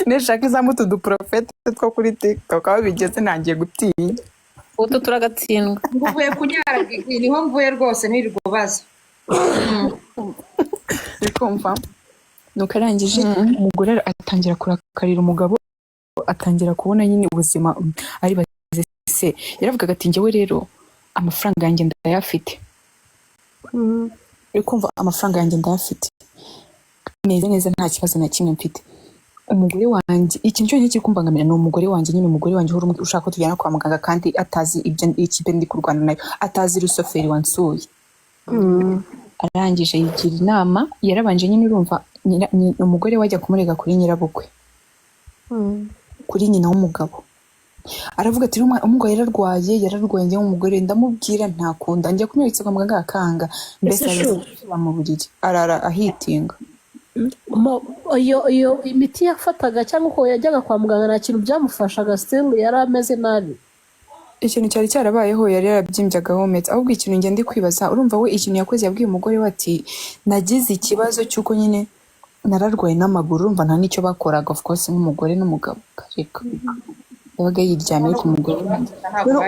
neshaka izamutu duprofete two kuri TikTok aho bigeze nangiye gutinya utu turagatsindwa Nguvuye kunyara gigi niho mvuye rwose nirigubaza. bikumva nuko arangije umugore atangira kurakarira umugabo atangira kubona nyine ubuzima ari baze se yaravugaga ati njyewe rero amafaranga yanjye ndayafite bikumva amafaranga yanjye ndayafite neza nta kibazo na kimwe mfite umugore wanjye ikintu cyose kikumbangamiye ni umugore wanjye nyine umugore wanjye ushaka ko tujyana kwa muganga kandi atazi ibyo ikipe ndi kurwana nayo atazi rusoferi wansuye arangije yigira inama yarabanje nyine urumva umugore wajya kumurega kuri nyirabukwe kuri nyina w'umugabo aravuga ati umugabo yararwaye njye umugore ndamubwira ntakunda njya kumwerekeza kwa muganga akanga mbese arashyira mu buriri arara ahitinga iyo imiti yafataga cyangwa uko yajyaga kwa muganga nta kintu byamufashaga still yari ameze nabi ikintu cyari cyarabayeho yari yarabyimbyaga hometse ahubwo ikintu njye ndi kwibaza urumva we ikintu yakoze yabwiye umugore we ati nagize ikibazo cy'uko nyine nararwaye n'amaguru urumva nta n'icyo bakoraga of course nk'umugore n'umugabo kareka yabaga yiryamiye ku mugore rero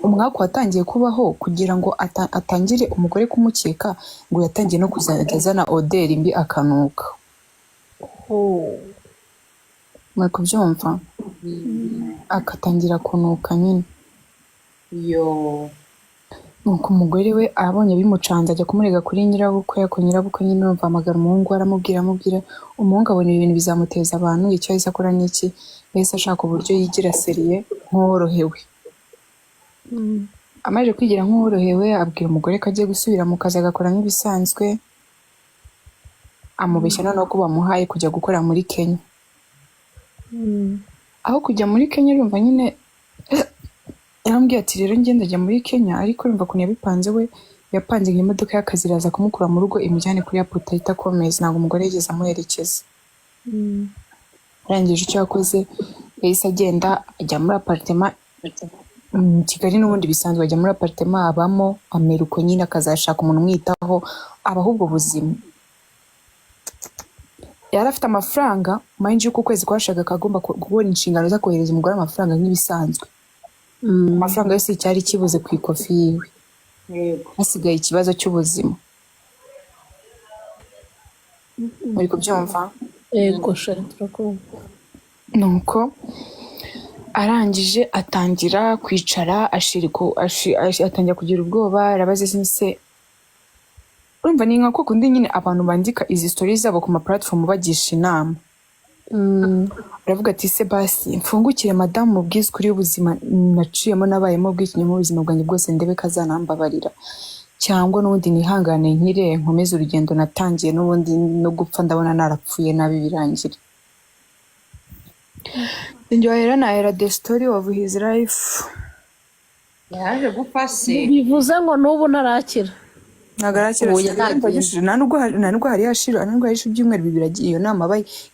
umwaka watangiye kubaho kugira ngo atangire umugore kumukeka ngo yatangiye no kuzajya azana oderi mbi akanuka mwe kubyumva akatangira kunuka nyine nuko umugore we abonye bimucanze ajya kumurega kuri nyirabukwe ako nyirabukwe nyine urumva amagara umuhungu aramubwira umuhungu abona ibintu bizamuteza abantu icyo yahise akora n'iki yahise ashaka uburyo yigira seriye nk'uworohewe amaze kwigira nk'uworohewe abwira umugore ko agiye gusubira mu kazi agakora nk'ibisanzwe amubeshya noneho ko bamuhaye kujya gukora muri Kenya aho kujya muri Kenya urumva nyine yarambwiye ati rero ngenda ajya muri Kenya ariko urumva ukuntu yabipanze we yapanze imodoka y'akazi iraza kumukura mu rugo imujyane kuri airport ahita akomeza ntabwo umugore yigeze amuherekeza arangije icyo yakoze yahise agenda ajya muri apartment Kigali n'ubundi bisanzwe ajya muri apartment abamo ameruko nyine akazashaka umuntu umwitaho abaho ubwo buzima yari afite amafaranga mayinji y'uko ukwezi kwashaga kagomba kubona inshingano zo kohereza umugore amafaranga nk'ibisanzwe amafaranga yose cyari kibuze ku ikofi yiwe hasigaye ikibazo cy'ubuzima muri kubyumva yego shari turakumva nuko arangije atangira kwicara atangira kugira ubwoba arabaza se urumva ni nka ko kundi nyine abantu bandika izi stories zabo ku ma platform bagisha inama aravuga ati se basi mfungukire madamu mubwize kuri ubuzima naciyemo nabayemo bw'ikinye mu buzima bwanjye bwose ndebe kazanambabarira cyangwa n'ubundi nihangane nkire nkomeze urugendo natangiye n'ubundi no gupfa ndabona narapfuye nabi birangira Njyohera nahera the story of his life Yaje gupfa se bivuze ngo n'ubu ntarakira ntabwo hari hashira ibyumweru bibiri agiye iyo nama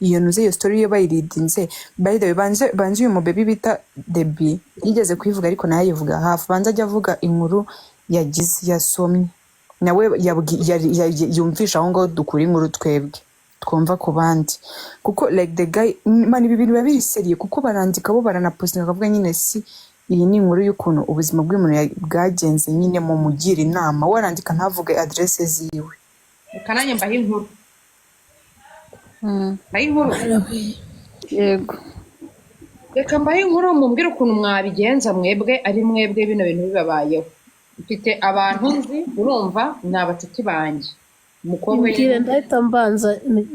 iyo nuze iyo story yo bayiridinze by the way banze uyu mubebi bita Debbie yigeze kuyivuga ariko nayo yivuga hafi banze ajya avuga inkuru yagize yasomye nawe yumvisha aho ngaho dukura inkuru twebwe twumva ku bandi kuko like the guy man ibi bintu babiri seriye kuko barandika bo baranapostinga akavuga nyine si iyi ni inkuru y'ukuntu ubuzima bw'umuntu bwagenze nyine mu mugira inama warandika ntavuge adresse ziwe kananye mbaho inkuru yego reka mbaho inkuru mumbwire ukuntu mwabigenza mwebwe ari mwebwe bino bintu bibabayeho mfite abantu nzi urumva ni abacuti banjye umukobwa nyine ndahita mbanza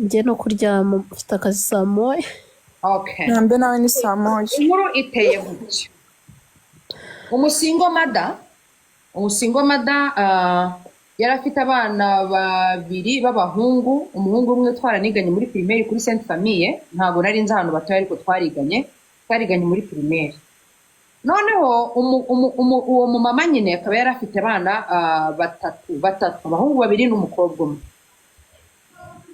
njye no kuryama mfite akazi saa moya nambe nawe ni saa moya inkuru iteye gutya umusingo mada yari afite abana babiri b'abahungu umuhungu umwe twaraniganye muri primaire kuri Sainte Famille ntabwo nari nzi ahantu batoya ariko twariganye muri primaire noneho uwo mumama nyine akaba yari afite abana batatu abahungu babiri n'umukobwa umwe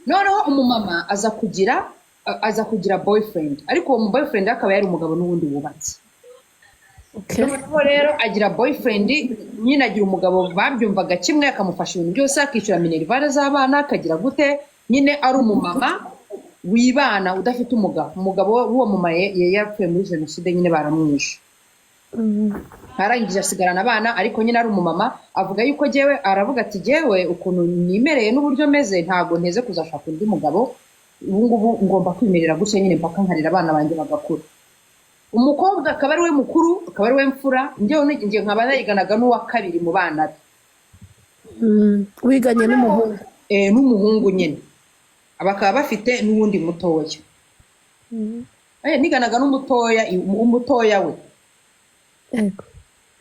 noneho umumama aza kugira boyfriend ariko uwo mu boyfriend akaba yari umugabo n'ubundi wubatse noneho rero agira boyfriend nyine agira umugabo babyumvaga kimwe akamufasha ibintu byose akishyura minerivare z'abana akagira gute nyine ari umumama wibana udafite umugabo w'uwo mama yari yapfuye muri jenoside nyine baramwishe. Arangije asigarana abana ariko nyine ari umumama avuga yuko jewe aravuga ati jewe ukuntu nimereye n'uburyo meze ntago nteze kuzashaka undi mugabo, ubu ngubu ngomba kwimerera gutya nyine mpaka nkarira abana banjye bagakura. Umukobwa akaba ari we mukuru, akaba ari we mfura, njyewe nkaba nariganaga n'uwa kabiri mu bana be. Wiganye n'umuhungu? N'umuhungu nyine bakaba bafite n'uwundi mutoya. Niganaga umutoya we.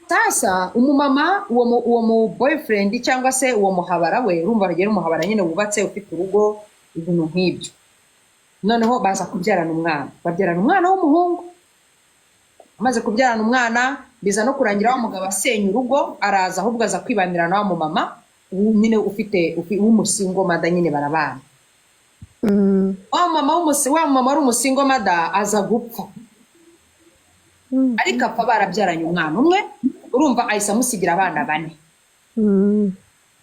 Sasa umumama uwo mu boyfriend cyangwa se uwo muhabara we, urumva rugera umuhabara nyine wubatse ufite urugo ibintu nk'ibyo. Noneho baza kubyarana umwana, babyarana umwana w'umuhungu. Amaze kubyarana umwana biza no kurangira wa mugabo asenya urugo, araza ahubwo aza kwibanira na wa mumama nyine ufite w'umusingo mada nyine barabana. Wa mama ari umusingo mada aza gupfa. Ariko apfa barabyaranye umwana umwe, urumva ahise amusigira abana 4.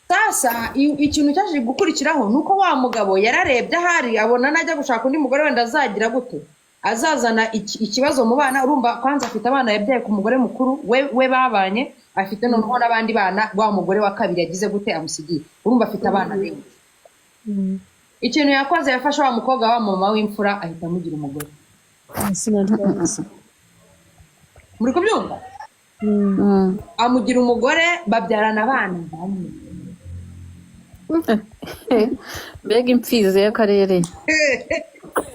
Sasa ikintu cyaje gukurikiraho nuko wa mugabo yararebye ahari abona najya gushaka undi mugore wenda azagira gute, azazana ikibazo mu bana. Urumva kwanza afite abana yabyaye ku mugore mukuru we babanye, afite noneho n'abandi bana wa mugore wa kabiri yagize gute amusigiye. Urumva afite abana benshi. Ikintu yakoze yafasha wa mukobwa wa mama w'imfura ahita amugira umugore. Muri kubyumva? Amugira umugore babyarana abana 4. Mbega imfizi y'akarere.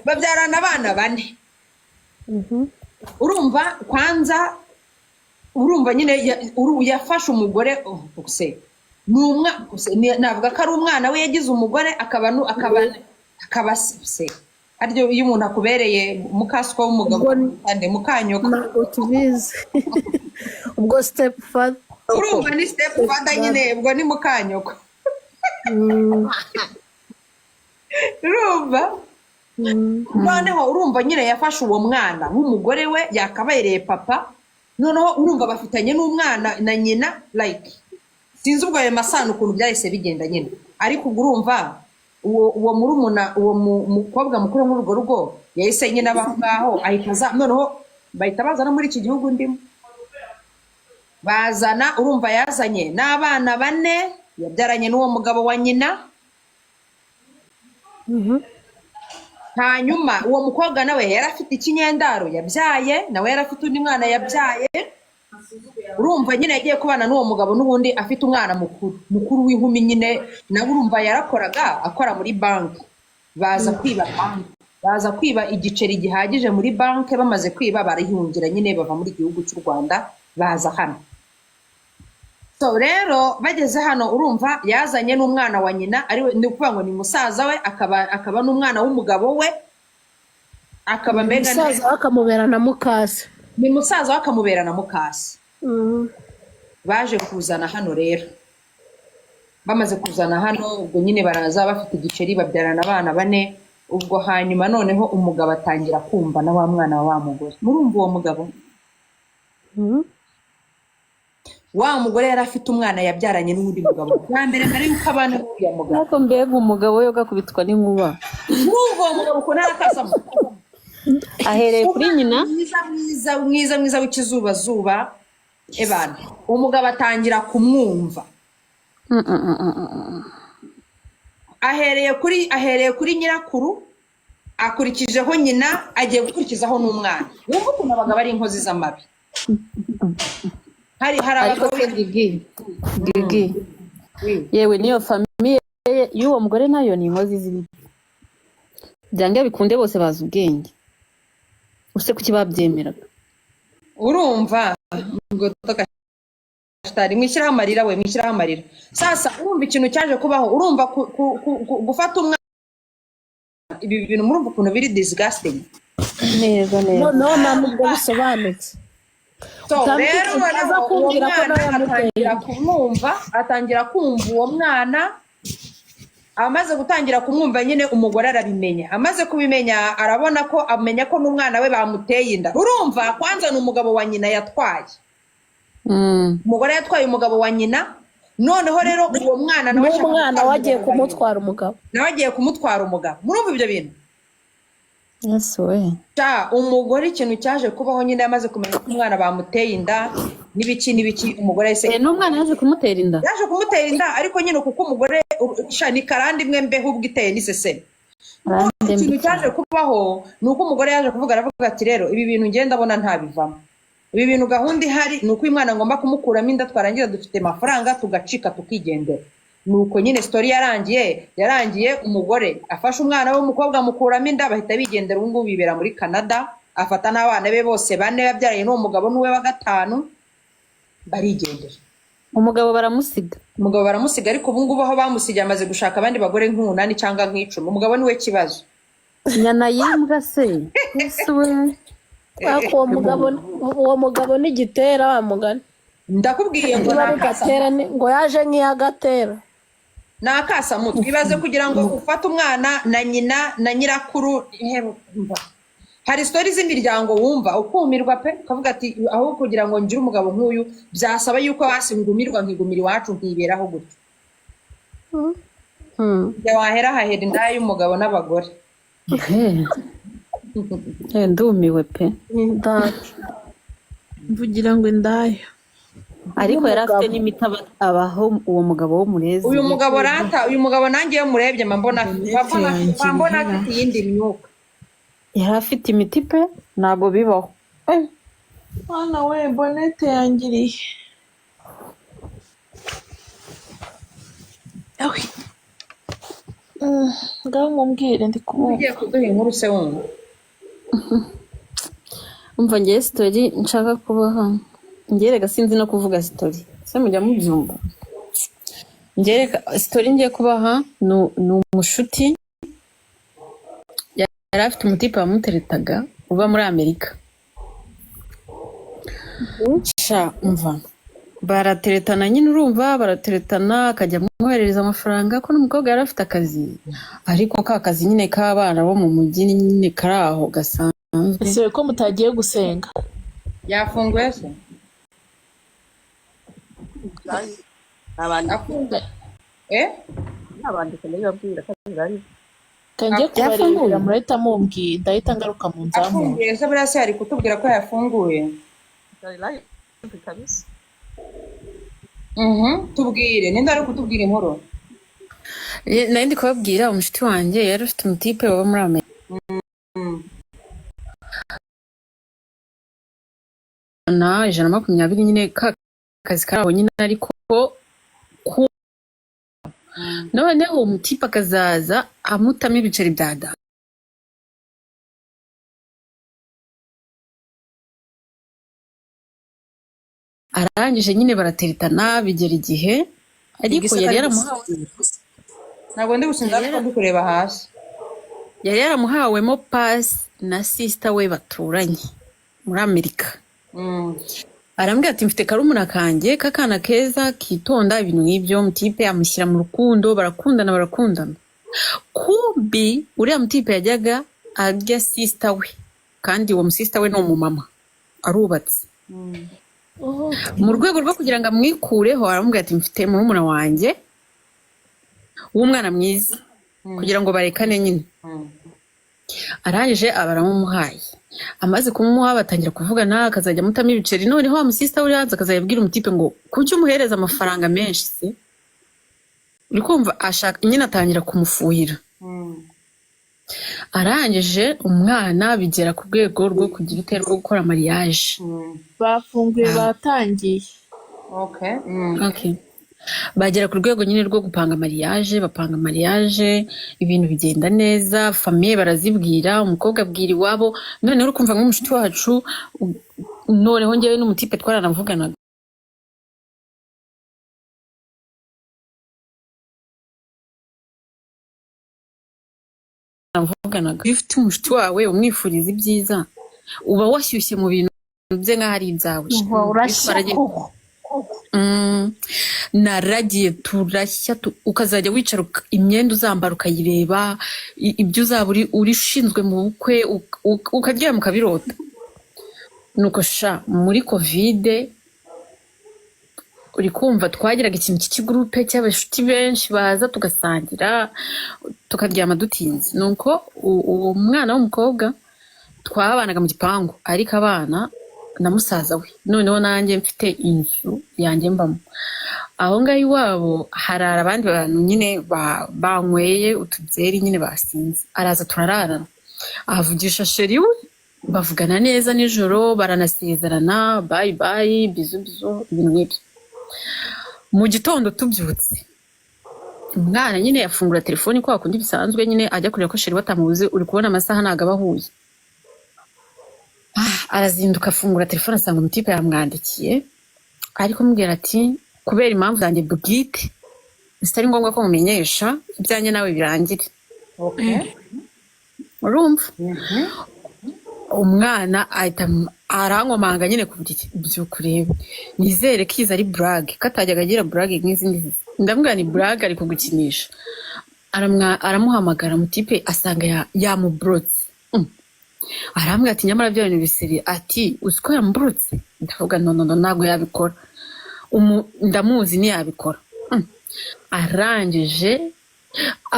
Babyarana abana 4. Urumva kwanza, urumva nyine yafashe umugore navuga ko ari umwana we yagize umugore akaba se aryo iyo umuntu akubereye mukaswa w'umugabo kandi mukanyoko ntabwo tubizi. Ubwo step father, urumva ni step father nyine, ubwo ni mukanyoko. Urumva noneho urumva nyine yafashe uwo mwana w'umugore we yakabereye papa. Noneho urumva bafitanye n'umwana na nyina, like sinzi ubwo ayo masano ukuntu byahise bigenda nyine. Ariko ubwo urumva uwo murumuna uwo mukobwa mukuru muri urwo rugo yahise nyine abaho ngaho ahita noneho bahita bazana muri iki gihugu ndimo. Bazana, urumva yazanye n'abana 4 yabyaranye n'uwo mugabo wa nyina. Hanyuma uwo mukobwa nawe yari afite ikinyendaro yabyaye, nawe yari afite undi mwana yabyaye. Urumva nyine yagiye kubana n'uwo mugabo n'ubundi afite umwana mukuru w'inkumi nyine. Nawe urumva yarakoraga akora muri banki. Baza kwiba igiceri gihagije muri banki. Bamaze kwiba barihungira nyine bava muri gihugu cy'u Rwanda baza hano. So rero bageze hano urumva yazanye n'umwana wa nyina, ari we ndikuvuga ngo ni musaza we, akaba n'umwana w'umugabo we, akaba mbega musaza akamubera na mukase. Ni musaza wakamubera na mukase. Baje kuzana hano rero. Bamaze kuzana hano ubwo nyine baraza bafite igiceri babyarana abana 4. Ubwo hanyuma noneho umugabo atangira kumva na wa mwana wa mugore. Murumva uwo mugabo? Wa mugore yari afite umwana yabyaranye n'undi mugabo. Bwa mbere yuko abana n'uriya mugabo. Nako mbega umugabo yo gakubitwa n'inkuba. Murumva uwo mugabo ko ntarakasamo. Ahereye kuri nyina. Mwiza w'ikizuba. Ebana umugabo atangira kumwumva. Ahereye kuri nyirakuru, akurikijeho nyina, agiye gukurikizaho n'umwana. Wumva ukuntu abagabo ari inkozi z'amabi. Hari abagabo Gigi. Yewe niyo famiye y'uwo mugore nayo ni inkozi z'ibibi. Byange bikunde bose bazi ubwenge. Use kuki babyemeraga? Urumva ngo tokashitari mwishyiraho amarira. Sasa urumva ikintu cyaje kubaho, urumva gufata umwana, ibi bintu murumva ukuntu biri disgusting. Neza. No nubwo bisobanutse. So rero atangira kumva uwo mwana. Amaze gutangira kumwumva nyine umugore arabimenya. Amaze kubimenya arabona ko amenya ko n'umwana we bamuteye inda. Urumva kwanza n'umugabo wa nyina yatwaye. Umugore yatwaye umugabo wa nyina. Noneho rero uwo mwana nawe wagiye kumutwara umugabo. Murumva ibyo bintu? Yes we. umugore ikintu cyaje kubaho nyine yamaze kumenya ko umwana bamuteye inda n'ibiki umugore yahise N'umwana yaje kumutera inda. yaje kumutera inda ariko nyine kuko umugore ni karande imwe mbeho ubwo iteye n'iseseme. Ikintu cyaje kubaho ni uko umugore yaje kuvuga aravuga ati rero ibi bintu ngenda ndabona ntabivamo, ibi bintu gahunda ihari ni uko uyu mwana ngomba kumukuramo inda twarangiza dufite amafaranga tugacika tukigendera. Nuko nyine story yarangiye umugore afashe umwana w'umukobwa amukuramo inda bahita bigendera. Ubu ngubu bibera muri Canada, afata n'abana be bose 4 yabyaranye n'uwo mugabo n'uwe wa 5 barigendera. Umugabo baramusiga ariko ubu ngubu aho bamusigiye amaze gushaka abandi bagore nk'8 cyangwa nk'10. Umugabo niwe kibazo. Nyana yimbwa se. Yesu we. uwo mugabo n'igitera wa mugani. Ndakubwiye ngo ngo yaje nk'iyagatera. Nakasa mutwe ibaze kugira ngo ufate umwana na nyina na nyirakuru. Hari stories z'imiryango wumva ukumirwa pe ukavuga ati aho kugira ngo ngire umugabo nk'uyu byasaba yuko wasingumirwa nkigumira iwacu nkiberaho gutyo. Ya wahera hahera inda y'umugabo n'abagore. Ndumiwe pe. Mvugira ngo indaya. Ariko yari afite n'imiti abaho uwo mugabo wo murezi. Uyu mugabo nanjye yo murebye mbona afite iyindi myuka. Yari afite imiti pe ntabwo bibaho. Mwana we bonete yangiriye. Awi. Ngaho mumbwire ndi kubona. Ugiye kuduha inkuru se wumva. Umva ngiye story nshaka kubaha. Ngereka sinzi no kuvuga story. Se mujya mubyumva. Ngereka story ngiye kubaha ni umushuti yari afite umutipe wamuteretaga uba muri Amerika. Umva barateretana nyine urumva barateretana akajya amwoherereza amafaranga ko n'umukobwa yari afite akazi ariko ka kazi nyine k'abana bo mu mujyi nyine kari aho gasanzwe. Ese ko mutagiye gusenga? Yafunguye se? Nabandika ndababwira ko ari kanjye kubarira murahita mumbwira ndahita ngaruka mu nzamu. Afunguye se buriya se ari kutubwira ko yafunguye? kabisa. Tubwire ninde ari kutubwira inkuru? Nari ndi kubabwira umushuti wanjye yari ufite umutipe wo muri Amerika. Na 120 nyine kazi karaho nyine ariko noneho umutipe akazaza amutamo ibiceri bya dada. Arangije nyine barateretana bigera igihe ariko yari yaramuhawe. Ntabwo ndi gusinza ariko ndi kureba hasi. Yari yaramuhawemo pass na sister we baturanye muri Amerika. Arambwira ati mfite karumuna kanjye kakana keza kitonda ibintu nk'ibyo. Mutipe amushyira mu rukundo barakundana. Kumbi uriya mutipe yajyaga arya sister we kandi uwo sister we ni umumama arubatse. Mu rwego rwo kugira ngo amwikureho arambwira ati mfite murumuna wanjye w'umwana mwiza kugira ngo barekane nyine. Arangije abaramumuhaye. Amaze kumuha batangira kuvugana akazajya mutamo ibiceri. Noneho wa musista uri hanze akazajya abwira umutipe ngo kuki umuhereza amafaranga menshi se? Uri kumva ashaka nyine atangira kumufuhira. Arangije umwana bigera ku rwego rwo kugira iterwa gukora mariage. Bafunguye batangiye. Okay. Bagera ku rwego nyine rwo gupanga mariage, bapanga mariage, ibintu bigenda neza, famille barazibwira, umukobwa abwira iwabo. Noneho uri kumva nk'umushuti wacu, noneho njyewe n'umutipe twaranavuganaga. Iyo ufite umushuti wawe umwifuriza ibyiza uba washyushye mu bintu bye nk'aho ari ibyawe. Naragiye turashya ukazajya wicara imyenda uzambara ukayireba ibyo uzaba uri ushinzwe mu bukwe ukaryama ukabirota. Nuko sha muri covid uri kumva twagiraga ikintu cy'ikigurupe cy'abashuti benshi baza tugasangira tukaryama dutinze nuko uwo mwana w'umukobwa twabanaga mu gipangu ariko abana na musaza we noneho nanjye mfite inzu yanjye mbamo aho ngaho iwabo harara abandi bantu nyine banyweye utubyeri nyine basinze araza turararana ahavugisha sheri we bavugana neza nijoro baranasezerana bayi bayi bizu bizu ibintu nk'ibyo mu gitondo tubyutse umwana nyine yafungura telefoni kwa kundi bisanzwe nyine ajya kureba ko sheri batamubuze uri kubona amasaha ntago aba ahuye arazinduka afungura telefone asanga umutipe yamwandikiye ariko mubwira ati kubera impamvu zanjye bwite zitari ngombwa ko mumenyesha ibyanjye nawe birangire urumva umwana ahita arankomanga nyine ku by'ukureba nizere ko izi ari burage ko atajyaga agira burage nk'izindi ndamubwira ni burage ari kugukinisha aramuhamagara umutipe asanga yamuburotse arambwira ati nyamara bya bintu bisiri ati uziko yamuburotse ndavuga no ntabwo yabikora ndamuzi ntiyabikora arangije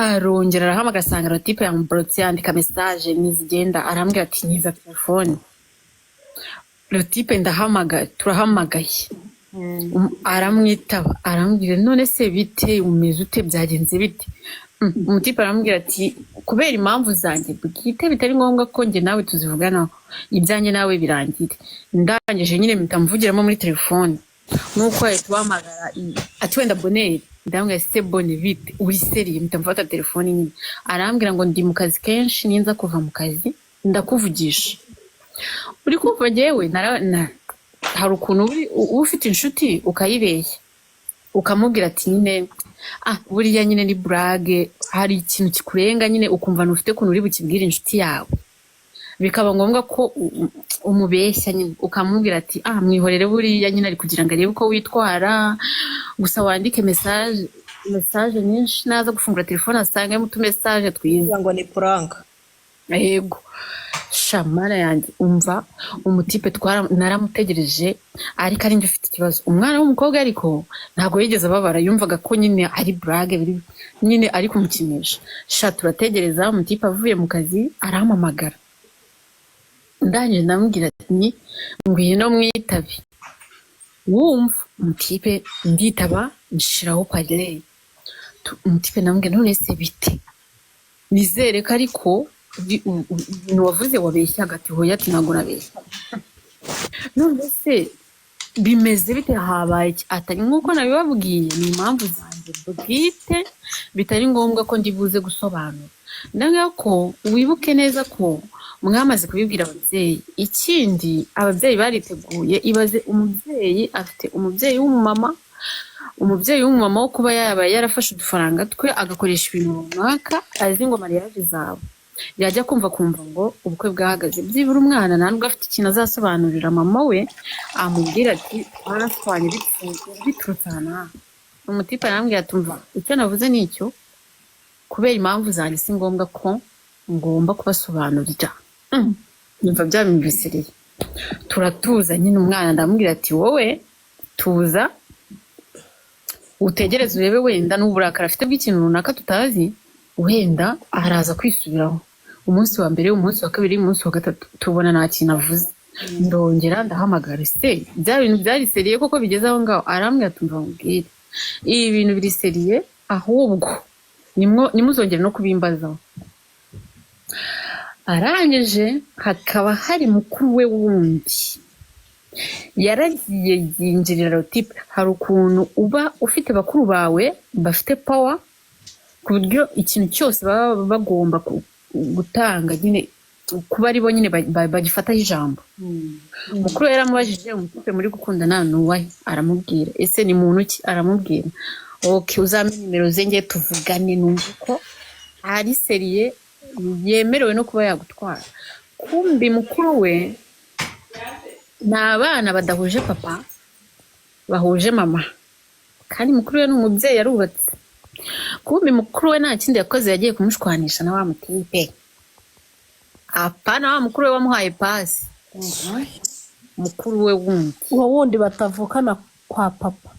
arongera arahamagara asanga rotipe yamuburotse yandika message nizigenda arambwira ati nyiza telefone rotipe ndahamagaye turahamagaye aramwitaba arambwira none se bite umeze ute byagenze bite umutipe aramubwira ati kubera impamvu zanjye bwite bitari ngombwa ko njye nawe tuzivuganaho ibyanjye nawe birangire ndangije nyine mpita mvugiramo muri telefone nuko ahita uhamagara ati wenda boneri ndambwira se bone bite uri seriye mpita mfata telefone nyine arambwira ngo ndi mu kazi kenshi ninza kuva mu kazi ndakuvugisha uri kumva njyewe hari ukuntu uba ufite inshuti ukayibeshya ukamubwira ati nyine buriya nyine ni burage hari ikintu kikurenga nyine ukumva ntufite ukuntu uri bukibwire inshuti yawe bikaba ngombwa ko umubeshya nyine ukamubwira ati mwihorere buriya nyine ari kugira ngo arebe uko witwara gusa wandike message nyinshi naza gufungura telefone asangemo utumessage twiza ngo ni prank yego shamara yanjye umva umutipe naramutegereje ariko ari njye ufite ikibazo umwana w'umukobwa ariko ntabwo yigeze ababara yumvaga ko nyine ari burage nyine ari kumukinisha turategereza umutipe avuye mu kazi arampamagara ndangije ndamubwira ati ngwino mwitabe wumva umutipe nditaba nshiraho parley umutipe ndamubwira none se bite nizere ko ariko ibintu wavuze wabeshya hagati hoya ati ntabwo nabeshya none se bimeze bite habaye atari nk'uko nabibabwiye ni impamvu zanjye bwite bitari ngombwa ko ndibuze gusobanura ndavuga ko wibuke neza ko mwamaze kubibwira ababyeyi ikindi ababyeyi bariteguye ibaze umubyeyi afite umubyeyi w'umumama wo kuba yaba yarafashe udufaranga twe agakoresha ibintu runaka azi ngo mariage zabo yajya kumva ngo ubukwe bwahagaze byibura umwana ntabwo afite ikintu azasobanurira mama we amubwira ati twaraswanye biturutse aha umutipe arambwira ati umva icyo navuze ni icyo kubera impamvu zanjye si ngombwa ko ngomba kubasobanurira nyumva byabimvisiriye turatuza nyine umwana ndamubwira ati wowe tuza utegereze urebe wenda n'uburakari afite bw'ikintu runaka tutazi wenda araza kwisubiraho umunsi wa mbere umunsi wa kabiri umunsi wa gatatu tubona nta kintu avuze ndongera ndahamagara se bya bintu byari seriye koko bigeze aho ngaho arambwira ati mva mubwire ibi bintu biri seriye ahubwo nimuzongere no kubimbazaho arangije hakaba hari mukuru we wundi yaragiye yinjirira rotipe hari ukuntu uba ufite bakuru bawe bafite power ku buryo ikintu cyose baba bagomba gutanga nyine kuba ari bo nyine bagifataho ijambo mukuru yaramubajije umutipe muri gukundana nuwahe aramubwira ese ni muntu ki aramubwira uzampe nimero ze ngiye tuvugane numva ko ari seriye yemerewe no kuba yagutwara kumbi mukuru we ni abana badahuje papa bahuje mama kandi mukuru we ni umubyeyi yarubatse kumbi mukuru we nta kindi yakoze yagiye kumushwanisha na wa mutipe apana wa mukuru we wamuhaye pasi mukuru we wundi uwo wundi batavukana kwa papa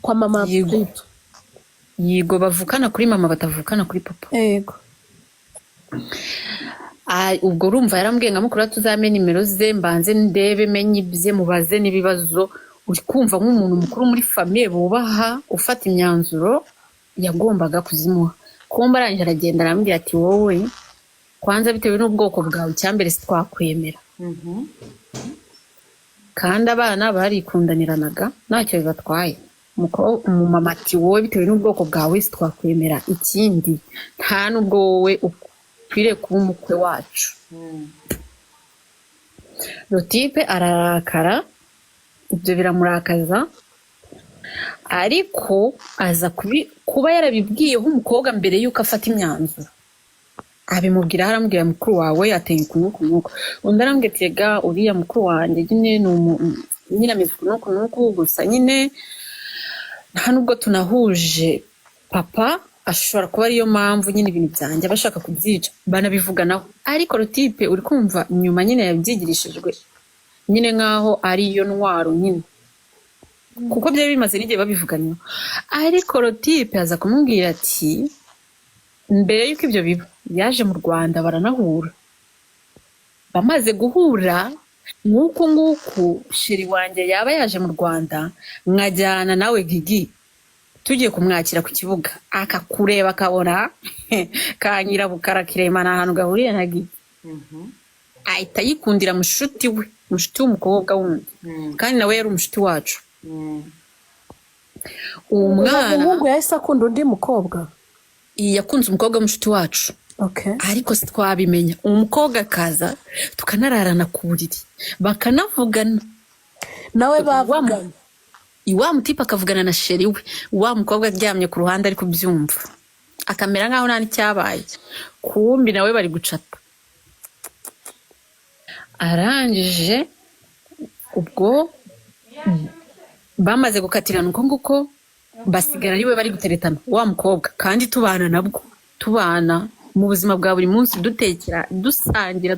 kwa mama Yego. Tito. Yigo bavukana kuri mama batavukana kuri papa. Yego. Ubwo urumva yarambwiye nka mukuru tuzamenya nimero ze mbanze ndebe menye ibye mubaze n'ibibazo uri kumva nk'umuntu mukuru muri famille bubaha ufata imyanzuro yagombaga kuzimuha. Kumba arangije aragenda arambwira ati wowe kwanza bitewe n'ubwoko bwawe cyambere sitwakwemera. Kandi abana barikundaniranaga ntacyo bibatwaye. Umumama ati wowe bitewe n'ubwoko bwawe sitwakwemera, ikindi nta n'ubwo wowe ukwiriye kuba umukwe wacu. Rotipe ararakara, ibyo biramurakaza, ariko aza kuba yarabibwiyeho umukobwa mbere y'uko afata imyanzuro. Abimubwira arambwira mukuru wawe ateye ukunuku. Undi arambwira ati ga uriya mukuru wanjye nyine ameze ukunuku gusa nyine nta nubwo tunahuje papa ashobora kuba ariyo mpamvu nyine ibintu byanjye abashaka kubyica banabivuganaho. Ariko Rotipe uri kumva nyuma nyine yabyigirishijwe nyine nkaho ariyo ntwaro nyine kuko byari bimaze n'igihe babivuganiye. Ariko Rotipe aza kumubwira ati mbere y'uko ibyo biba yaje mu Rwanda baranahura. Bamaze guhura nguku sheri wanjye yaba yaje mu Rwanda nkajyana nawe Gigi tugiye kumwakira ku kibuga akakureba akabona ka nyirabukara kiremana ahantu gahuriye na Gigi ahita yikundira mushuti w'umukobwa wundi kandi nawe yari umushuti wacu. Uwo mwana umuhungu yahise akunda undi mukobwa. yakunze umukobwa w'umushuti wacu. Okay. Ariko twabimenya umukobwa akaza tukanararana ku buriri bakanavugana nawe bavugana. Wa mutipe akavugana na sheri we, wa mukobwa aryamye ku ruhande ari kubyumva akamera nkaho nta n'icyabaye, kumbi nawe bari gucata. Arangije ubwo bamaze gukatirana uko nguko basigara ari we bari guteretana wa mukobwa, kandi tubana mu buzima bwa buri munsi, dutekera dusangira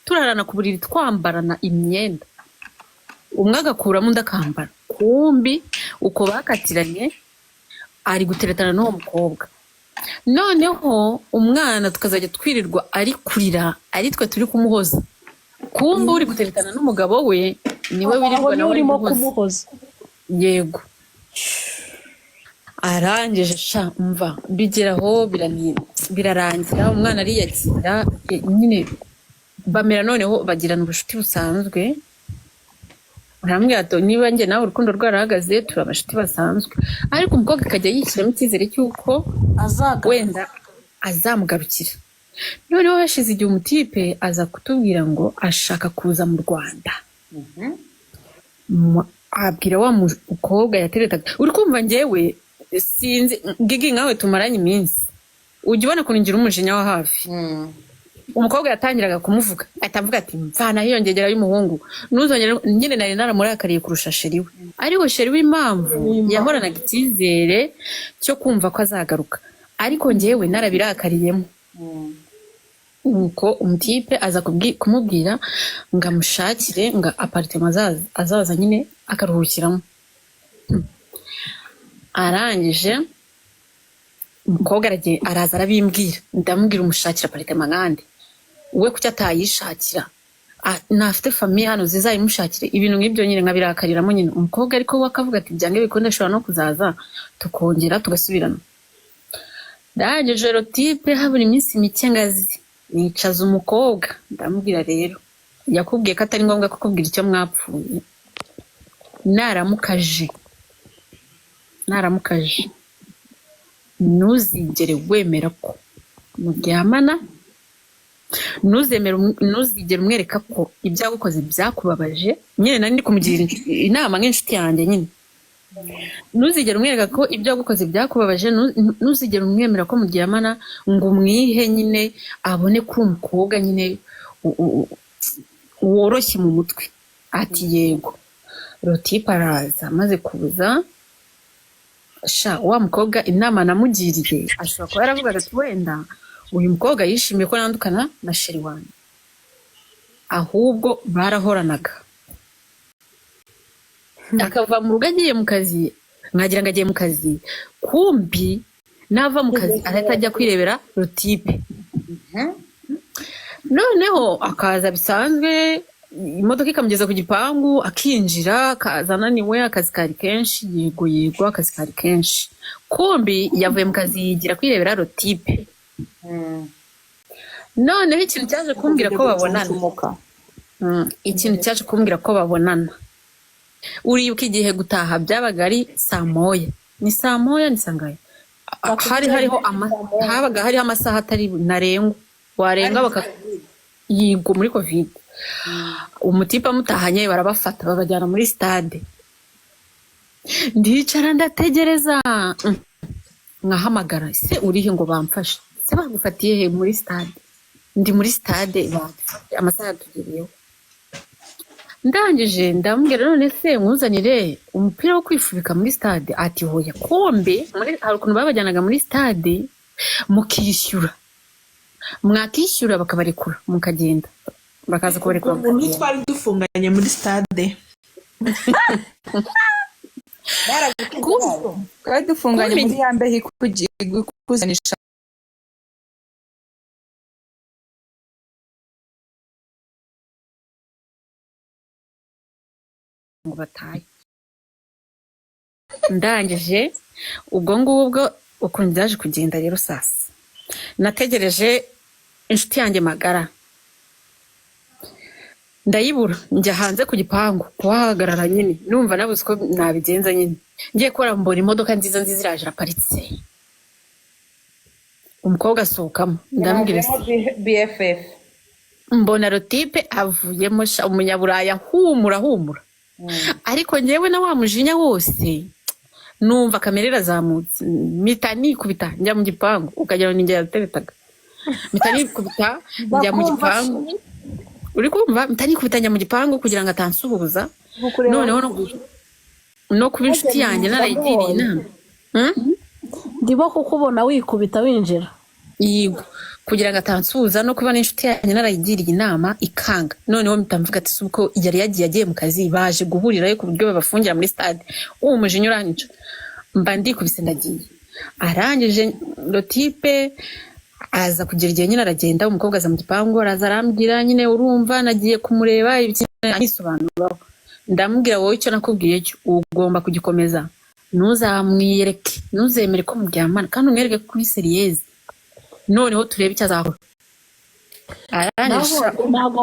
turarana ku buriri twambarana imyenda, umwe agakuramo undi akambara. Kumbi uko bakatiranye ari guteretana n'uwo mukobwa. Noneho umwana tukazajya twirirwa ari kurira ari twe turi kumuhoza. Kumbi uri guteretana n'umugabo we niwe wirirwa nawe urimo kumuhoza. Yego. Arangije sha umva bigeraho birarangira umwana ariyakira nyine bamera noneho bagirana ubushuti busanzwe. Arambwira ati niba njye nawe urukundo rwarahagaze turabashuti basanzwe, ariko umukobwa akajya yishyiramo icyizere cy'uko wenda azamugarukira. Noneho hashize igihe umutipe aza kutubwira ngo ashaka kuza mu Rwanda. Abwira wa mukobwa yateretaga, uri kumva njyewe sinzi Gigi nkawe tumaranye iminsi ujya ubona kungira umujinya wa hafi. Umukobwa yatangiraga kumuvuga atavuga ati mvana hiyongegera y'umuhungu nuzongera nyine nari naramurakariye kurusha sheri we. Ariko sheri we impamvu yahoranaga icyizere cyo kumva ko azagaruka, ariko njyewe narabirakariyemo. Uko umutipe aza kumubwira ngo amushakire ngo apartment azaza nyine akaruhukiramo. Arangije umukobwa araza arabimbwira, ndamubwira umushakira apartment nkandi we kuki atayishakira, nafite famille hano zizayimushakire. Ibintu nk'ibyo nyine nkabirakariramo nyine umukobwa, ariko we akavuga ati byange bikunde ashobora no kuzaza tukongera tugasubirana. Ndangije Rotipe habura iminsi mike ngazi nicaza umukobwa ndamubwira rero yakubwiye ko atari ngombwa kukubwira icyo mwapfuye, naramukaje ntuzigere wemera ko muryamana, ntuzigere umwereka ko ibyagukoze byakubabaje. Nyine nari ndi kumugira inama nk'inshuti yanjye nyine, ntuzigere umwereka ko ibyagukoze byakubabaje, ntuzigere umwemera ko muryamana ngo umwihe nyine abone ko umukobwa nyine woroshye mu mutwe. Ati yego. Rotipe araza amaze kuza sha wa mukobwa inama namugiriye ashobora kuba yaravugaga ati wenda uyu mukobwa yishimiye ko nandukana na sheri wanjye, ahubwo barahoranaga. Akava mu rugo agiye mu kazi nkagira ngo agiye mu kazi, kumbi nava mu kazi arahita ajya kwirebera rotipe. Noneho akaza bisanzwe, imodoka ikamugeza ku gipangu, akinjira, akaza ananiwe, akazi kari kenshi, yego akazi kari kenshi, kumbi yavuye mu kazi yigira kwirebera rotipe. Noneho ikintu cyaje kumbwira ko babonana, uribuka igihe gutaha byabaga ari saa moya, ni saa moya, ni sangahe, habaga hariho amasaha atari ntarengwa, warenga yigo muri covid. Umutipe amutahanye barabafata babajyana muri stade, ndicara ndategereza, nkahamagara se urihe ngo bamfashe, se bagufatiye he muri stade? Ndi muri stade, amasaha tugereyeho. Ndangije ndambwira none se nkuzanire umupira wo kwifubika muri stade, ati hoya. Kombe hari ukuntu babajyanaga muri stade mukishyura, mwakishyura bakabarekura mukagenda, bakaza kubarekura. Ubu twari dufunganye muri stade. Twari dufunganye muri ya mbeho ikuzanisha ngo bataye. Ndangije ubwo ngubwo ukuntu byaje kugenda rero, sasa nategereje inshuti yanjye magara, ndayibura, njya hanze ku gipangu kuhahagarara nyine, numva nabuze ko nabigenza nyine. Ngiye kubona mbona imodoka nziza iraje iraparitse, umukobwa asohokamo, ndambwira BFF, mbona rotipe avuyemo, umunyaburaya humura. Ariko njyewe na wa mujinya wose numva kamera irazamutse, mpita nikubita njya mu gipangu, ukagira ngo ninjye yateretaga, mpita nikubita njya mu gipangu, uri kumva, mpita nikubita njya mu gipangu kugira ngo atansuhuza. Noneho no kuba inshuti yanjye narayigiriye inama, ndimo kukubona wikubita winjira, yego, kugira ngo atansuhuza, no kuba n'inshuti yanjye narayigiriye inama ikanga. Noneho mpita mvuga ati suko yari yagiye mu kazi, baje guhurirayo ku buryo babafungira muri stade, uwo mujinya uranyica, mba ndikubise ndagiye. Arangije rotipe aza kugira igihe nyine aragenda, umukobwa aza mu gipangu, araza arambwira nyine, urumva nagiye kumureba anisobanuraho. Ndamubwira wowe icyo nakubwiye cyo ugomba kugikomeza, ntuzamwiyereke, ntuzemere ko muryamana, kandi umwereke kuri seriyeze, noneho turebe icyo azakora. ntabwo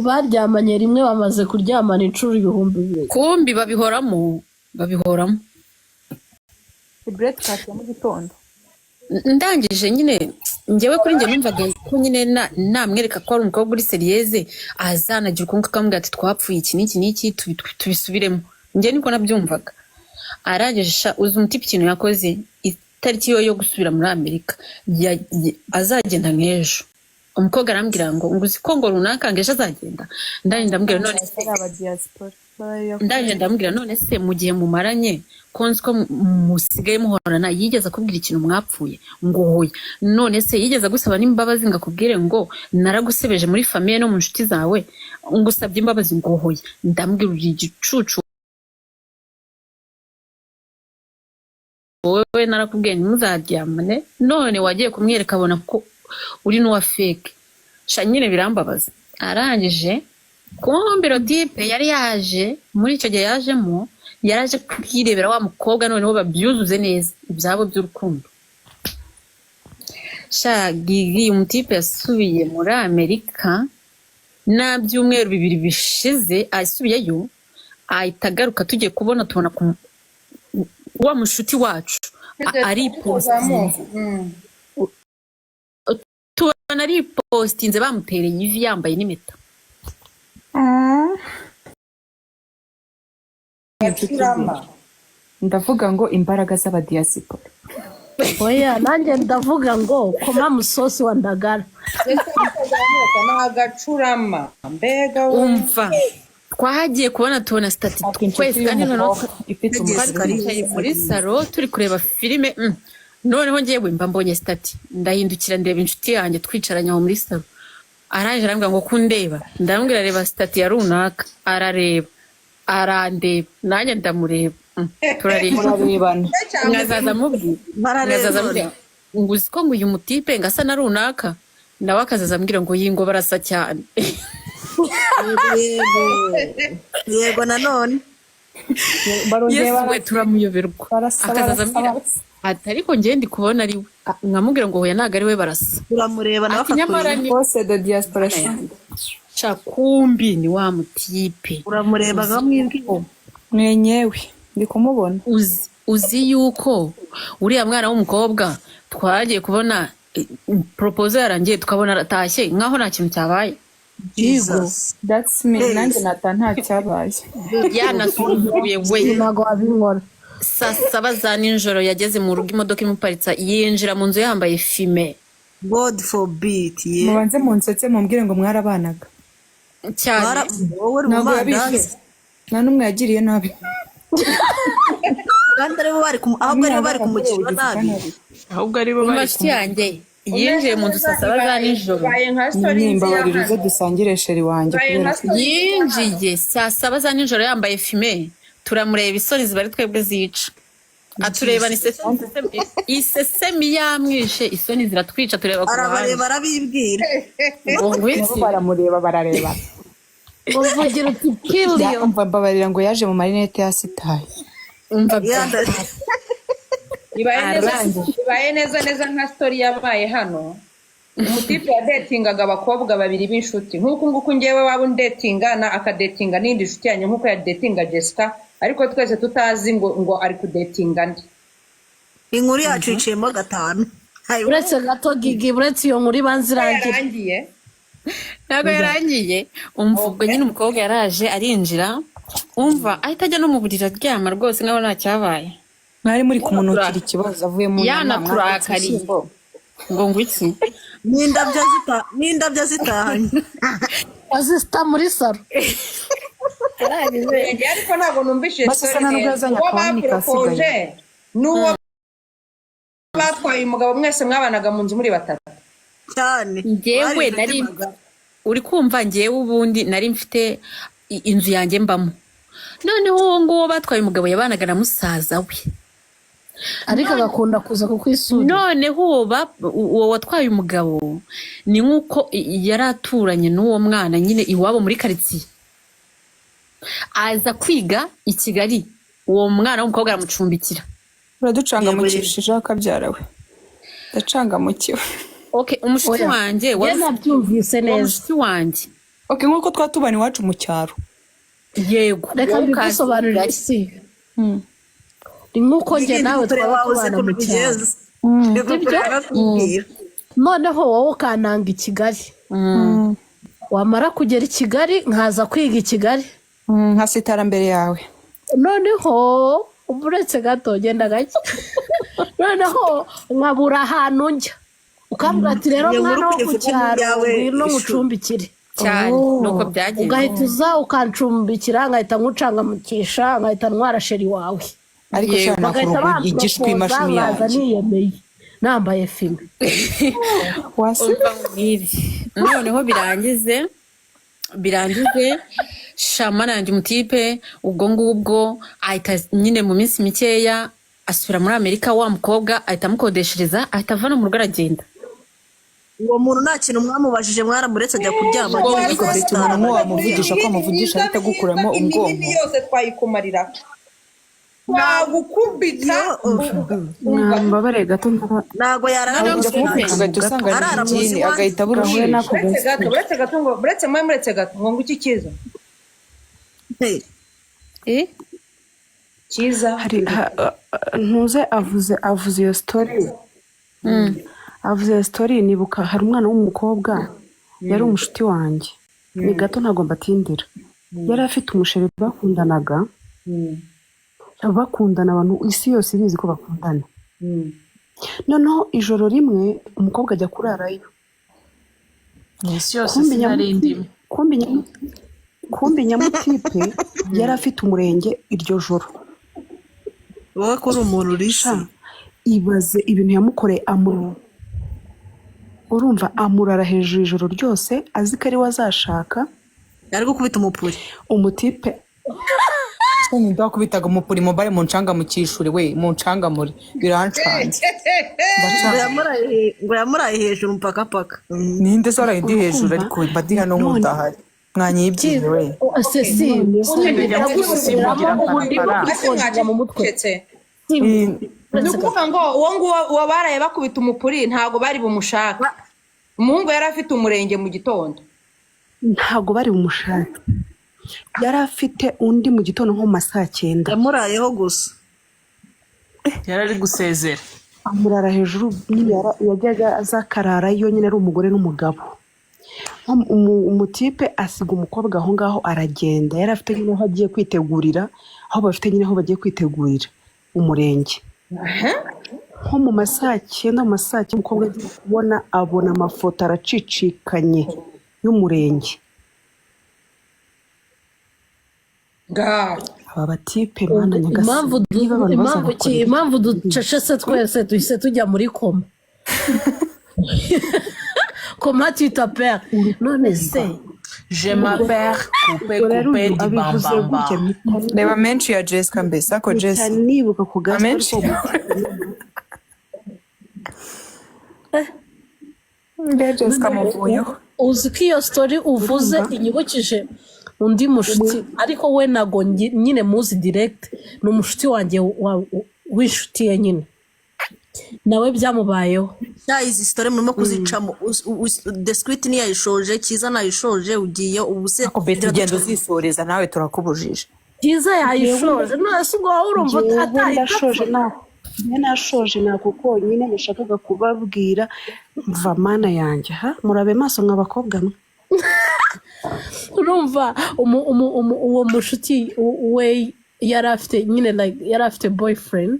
baryamanye rimwe, bamaze kuryamana inshuro 2,000. Kumbi babihoramo. bread cake ya mu gitondo. Ndangije nyine njyewe kuri njye numvaga ko nyine namwereka ko ari umukobwa uri seriyeze, azanagira ukuntu akamubwira ati twapfuye iki n'iki tubisubiremo. Njye niko nabyumvaga. Arangije uzi umutipe ikintu yakoze, itariki yo gusubira muri Amerika azagenda nk'ejo. Umukobwa arambwira ngo uzi ko ngo runaka ngo ejo azagenda. Ndangije ndambwira none se mu gihe mumaranye ko nzi ko musigaye muhorana, yigeze akubwira ikintu mwapfuye? Ngo hoya. None se yigeze agusaba n'imbabazi ngo akubwire ngo naragusebeje muri famiye no mu nshuti zawe, ngusabye imbabazi? Ngo hoya. Ndambwira uri igicucu, wowe narakubwiye ntimuzaryamane, none wagiye kumwereka abona ko uri n'uwa fake. Sha nyine birambabaza. Arangije kumbi rotipe yari yaje, muri icyo gihe yajemo, yaraje kwirebera wa mukobwa, noneho babyuzuze neza ibyabo by'urukundo. Sha Gigi umutipe yasubiye muri Amerika, na byumweru 2 bishize asubiyeyo, ahita agaruka, tugiye kubona tubona wa mushuti wacu ari postinze, tubona ari postinze bamutereye ivi yambaye n'impeta. Ndavuga ngo imbaraga z'abadiaspora. Oya, nanjye ndavuga ngo koma musosi wa ndagara. Nagacurama mbega umva, twagiye kubona tubona stati twese, kandi noneho twari muri salo turi kureba filime. Noneho ngewe mba mbonye stati, ndahindukira ndeba inshuti yanjye twicaranye aho muri salo. Arangije arambwira ngo kundeba, ndambwira reba stati ya runaka. Arareba, arandeba, nanjye ndamureba. turareba murarebana mwazaza mubwira mwazaza barareba mubwira ngo uzi ko ngo uyu mutipe ngo asa na runaka nawe akazaza ambwira ngo iyi ngo barasa cyane yego nanone yesu we turamuyoberwa akazaza ambwira ati ariko njye ndi kubona ari we nkamubwira ngo hoya ntabwo ari we barasa turamureba nawe ati nyamara ni bose de diaspora shakumbi ni wa mutipe uramureba nkamwibwira mwenyewe ndi kumubona uzi yuko uriya mwana w'umukobwa twagiye kubona proposal yarangiye tukabona aratashye nkaho nta kintu cyabaye Jesus that's me nanjye nata nta cyabaye yanasuzuguye we ntabwo wabinkora saa saba za nijoro yageze mu rugo imodoka imuparitsa yinjira mu nzu yambaye fime God forbid yeah mubanze munsetse mumbwire ngo mwarabanaga cyane wowe uri ntabwo mumandazi yabishe nta n'umwe yagiriye nabi kandi aribo bari ahubwo aribo bari kumukira nabi ahubwo ari bo bari inshuti yanjye yinjiye mu nzu saa saba za nijoro bibaye nka story nimbabarira uze nziza dusangire sheri wanjye bibaye nka kubera ko story yinjiye saa saba za nijoro yambaye fime turamureba isoni ziba ari twebwe zica aturebana isesemi yamwishe isoni ziratwica tureba ku ruhande arabareba arabibwira ngo ngwiki nabo baramureba barareba uvugira uti kill you umva mbabarira ngo yaje mu marinete ya sitayi umva yanda bibaye neza nka story yabaye hano umutipe yadetingaga abakobwa babiri b'inshuti nk'uku nguku ngewe waba undetinga na akadetinga n'indi nshuti yanjye nk'uko yadetinga Jessica ariko twese tutazi ngo ari kudetinga ndi inkuru yacu iciyemo gatanu uretse gato gigi uretse iyo nkuru ibanza irangira yarangiye ntabwo yarangiye umva ubwo nyine umukobwa yaraje arinjira umva ahita ajya no mu buriri aryama rwose nkaho nta cyabaye mwari muri kumunukira ikibazo avuye mu nama yanaturakariye ngo ngwiki n'indabyo zitahanye azisita muri salo ariko ntabwo numvise Basi sana nubwo yazanye uwo akawanika bapropoje n'uwo batwaye umugabo mwese mwabanaga mu nzu muri batatu cyane njyewe nari uri kumva njyewe ubundi nari mfite inzu yanjye mbamo noneho uwo nguwo batwaye umugabo yabanaga na musaza we ariko agakunda kuza kukwisura noneho uwo watwaye umugabo ni nk'uko yari aturanye n'uwo mwana nyine iwabo muri karitsiye aza kwiga i Kigali uwo mwana w'umukobwa aramucumbikira uraducangamukishije akabyara we ndacangamukiwe okay umushuti wanjye njye nabyumvise neza umushuti wanjye okay nk'uko twatubana iwacu mu cyaro yego reka mbigusobanurire isi ni nk'uko njye nawe twaba tubana mu cyaro noneho wowe ukananga i Kigali wamara kugera i Kigali nkaza kwiga i Kigali nkasitara mbere yawe noneho uretse gato genda gake noneho nkabura ahantu njya ukambwira ati rero mwana wo ku cyaro ngwino mucumbikire cyane nuko byagenze ugahita uza ukancumbikira nkahita nkucangamukisha nkahita ntwara sheri wawe ariko Yego. cyane nakuruga igishwi imashini nkaza yanjye niyemeye nambaye fime wasi umva mbwire noneho birangize shamana yanjye umutipe ubwo ngubwo ahita nyine mu minsi mikeya asubira muri Amerika wa mukobwa ahita amukodeshereza ahita avana mu rugo aragenda uwo muntu nta kintu mwamubajije mwaramuretse ajya kuryama ariko bafite umuntu nk'uwamuvugisha ko amuvugisha ahita agukuramo ubwonko imibiri yose twayikumarira twagukubita mbabare gato ntago ujya kumubwira ugahita usanga ari igini agahita abura n'ako uretse gato ngo iki cyiza cyiza ntuze avuze iyo story avuze iyo story nibuka hari umwana w'umukobwa yari umushuti wanjye ni gato ntabwo mbatindira yari afite umusheri bakundanaga bakundana abantu isi yose ibizi ko bakundana noneho ijoro rimwe umukobwa ajya kurarayo isi yose sinarindimwe kumbi nyamutipe yari afite umurenge iryo joro wowe ko uri umuntu urisha ibaze ibintu yamukoreye urumva amurara hejuru ijoro ryose azi ko ari we azashaka ari gukubita umupuri umutipe ndakubitaga umupuri mobile mu ncanga mu cyishuri we mu ncanga muri birancanze ngo yamuraye hejuru mpaka paka. ninde se arayindi hejuru ariko badi hano nk'udahari mwanyibyize we ni ukuvuga ngo uwo nguwo baraye bakubita umupuri ntago bari bumushaka. Umuhungu yari afite umurenge mu gitondo. ntago bari bumushaka, yari afite undi mu gitondo nko mu masaa 9. Yamurayeho gusa. yari ari gusezera. amurara hejuru nyine yajyaga azakarara yo nyine ari umugore n'umugabo. Umutipe asiga umukobwa aho ngaho aragenda, yari afite nyine aho agiye kwitegurira, aho bafite nyine aho bagiye kwitegurira umurenge. nko mu masaa 9 umukobwa agiye kubona abona amafoto aracicikanye y'umurenge. aba batipe mana nyagasani impamvu ducecetse twese duhise tujya muri koma. Koma tita père none se je m'appelle coupe di bambamba. reba menshi ya Jessica mbese ako Jessica nibuka ku gaso amenshi Jessica muvuyeho. uzi ko iyo story uvuze inyibukije undi mushuti ariko we nago nyine muzi direct, ni umushuti wanjye w'inshuti ye nyine nawe byamubayeho. Izi story murimo kuzicamo the script ni yayishoje, Kiza nayishoje, ugiye ubuse ako beti gendo zisoreza nawe turakubujije. Kiza yayishoje nase ubwo urumva ndashoje nashoje kuko nyine nashakaga kubabwira mva mana yanjye murabe maso mw'abakobwa mwe. urumva uwo mushuti we yari afite nyine like yari afite boyfriend,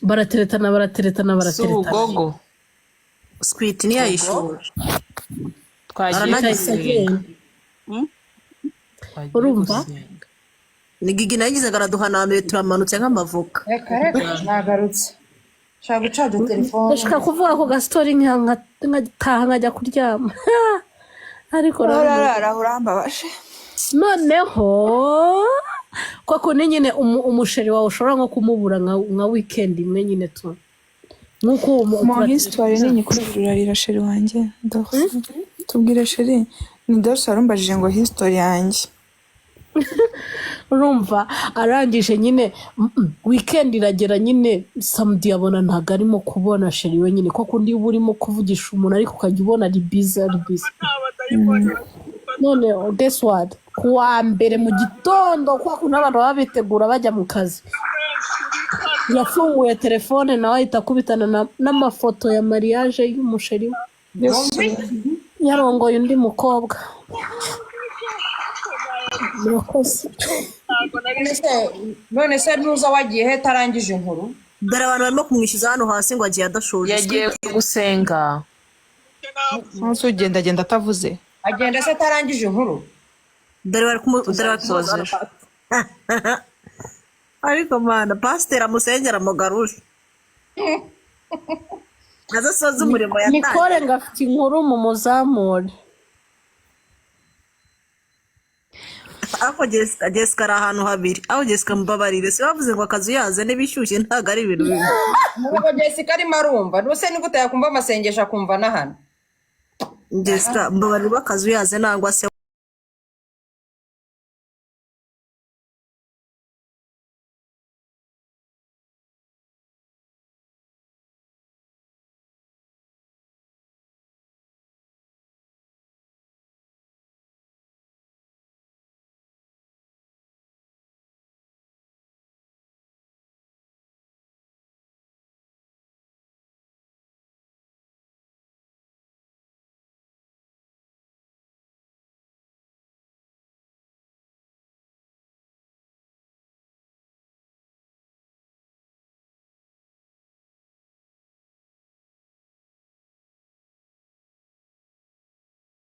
barateretana Surugogo. script ni yayishoje. Twagiye urumva ni Gigi nagize garaduhananuye turamanutse nk'amavoka. Reka nagarutse. Shaka gucaje telefone. ndashaka kuvuga ko gastori nkataha nkajya kuryama ariko rara urambabaje. noneho koko ni nyine umusheri wawe ushobora nko kumubura nka weekend imwe nyine tu nkuko mu history ni kururira sheri wanjye tubwire sheri ni Dorsa arumbajije ngo history yanjye. urumva arangije nyine weekend iragera nyine samedi abona ntago arimo kubona sheri we nyine koko ndi burimo kuvugisha umuntu ariko ukajya ubona ari busy. none guess what, kuwa mbere mu gitondo kwa kuna abantu babitegura bajya mu kazi yafunguye telefone nawe ahita akubitana n'amafoto ya mariage y'umusheri yarongoye undi mukobwa. none se ntuza wagiye he tarangije inkuru? Dore abantu barimo kumwishyuza hano hasi ngo agiye adashoje. yagiye gusenga. Nonse ugenda atavuze. Agenda se tarangije inkuru? Dore bari kumusoza. Ariko mana pasiteri amusengera mugaruje. Azasoza umurimo yatangiye. Nikore ngafite inkuru mu muzamure. Ako Jessica ari ahantu habiri. Aho Jessica mubabarire si bavuze ngo akazu yaze n'ibishyushye ntago ari ibintu bibi. Nubwo Jessica ari marumva nuse ni gute yakumva amasengesho akumva na hano. Jessica mubabarire akazu yaze nangwa se